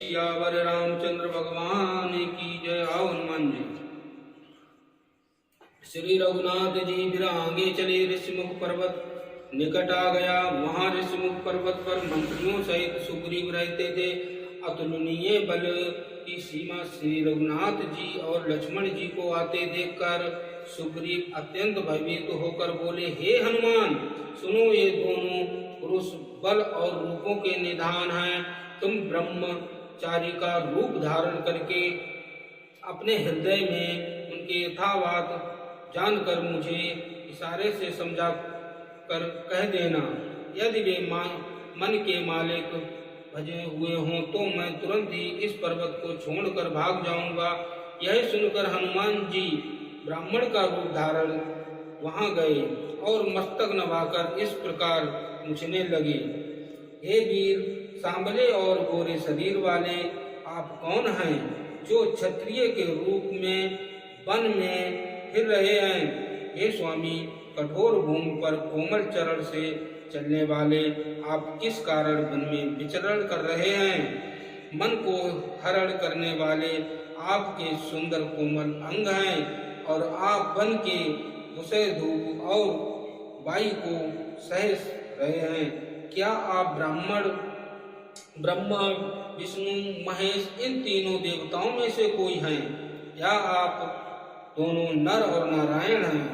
सियावर रामचंद्र भगवान की जय। आओ हनुमान जी। श्री रघुनाथ जी फिर आगे चले। ऋषिमुख पर्वत निकट आ गया। वहां ऋषिमुख पर्वत पर मंत्रियों सहित सुग्रीव रहते थे। अतुलनीय बल की सीमा श्री रघुनाथ जी और लक्ष्मण जी को आते देखकर सुग्रीव अत्यंत भयभीत होकर बोले, हे हनुमान, सुनो, ये दोनों पुरुष बल और रूपों के निधान हैं। तुम ब्रह्मचारी का रूप धारण करके अपने हृदय में उनके यथावात जानकर मुझे इशारे से समझा कर कह देना। यदि वे मन के मालिक भजे हुए हों तो मैं तुरंत ही इस पर्वत को छोड़कर भाग जाऊंगा। यह सुनकर हनुमान जी ब्राह्मण का रूप धारण वहां गए और मस्तक नवाकर इस प्रकार पूछने लगे, हे वीर, सांबले और गोरे शरीर वाले, आप कौन हैं जो क्षत्रिय के रूप में वन में फिर रहे हैं? हे स्वामी, कठोर भूमि पर कोमल चरण से चलने वाले आप किस कारण वन में विचरण कर रहे हैं? मन को हरण करने वाले आपके सुंदर कोमल अंग हैं और आप वन के विषय धूप और वायु को सह रहे हैं। क्या आप ब्रह्मा, विष्णु, महेश, इन तीनों देवताओं में से कोई हैं, या आप दोनों नर और नारायण हैं,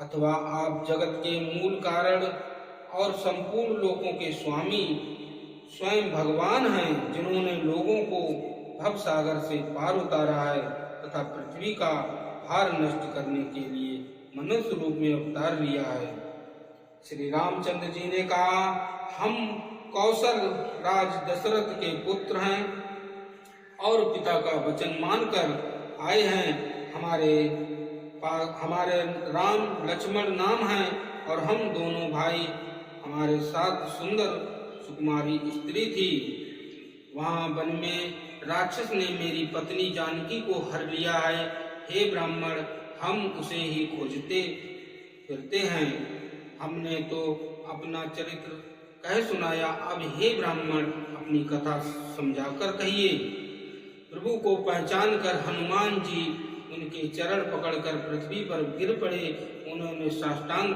अथवा आप जगत के मूल कारण और संपूर्ण लोकों के स्वामी स्वयं भगवान हैं, जिन्होंने लोगों को भव सागर से पार उतारा है तथा पृथ्वी का भार नष्ट करने के लिए मनुष्य रूप में अवतार लिया है। श्री रामचंद्र जी ने कहा, हम कौशल राज दशरथ के पुत्र हैं और पिता का वचन मानकर आए हैं। हमारे राम लक्ष्मण नाम हैं और हम दोनों भाई, हमारे साथ सुंदर सुकुमारी स्त्री थी। वहां वन में राक्षस ने मेरी पत्नी जानकी को हर लिया है। हे ब्राह्मण, हम उसे ही खोजते फिरते हैं। हमने तो अपना चरित्र कह सुनाया, अब हे ब्राह्मण, अपनी कथा समझाकर कहिए। प्रभु को पहचान कर हनुमान जी उनके चरण पकड़कर पृथ्वी पर गिर पड़े। उन्होंने साष्टांग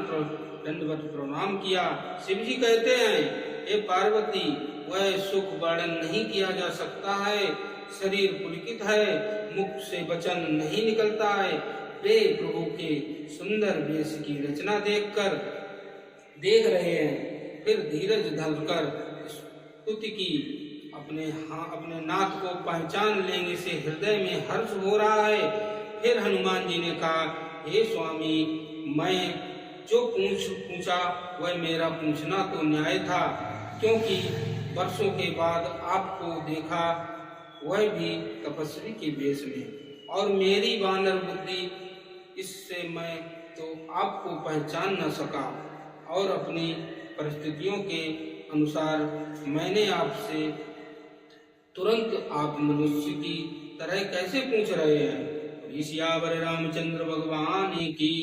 दंडवत प्रणाम किया। शिव जी कहते हैं, हे पार्वती, वह सुख वर्णन नहीं किया जा सकता है। शरीर पुलकित है, मुख से वचन नहीं निकलता है। वे प्रभु के सुंदर वेश की रचना देख रहे हैं। फिर धीरज धरकर स्तुति की। अपने नाथ को पहचान लेने से हृदय में हर्ष हो रहा है। फिर हनुमान जी ने कहा, हे स्वामी, मैं जो पूछा वह मेरा पूछना तो न्याय था, क्योंकि वर्षों के बाद आपको देखा, वह भी तपस्वी के वेश में, और मेरी वानर बुद्धि, इससे मैं तो आपको पहचान न सका, और अपनी परिस्थितियों के अनुसार मैंने आपसे तुरंत आप मनुष्य की तरह कैसे पूछ रहे हैं? सियावर रामचंद्र भगवान की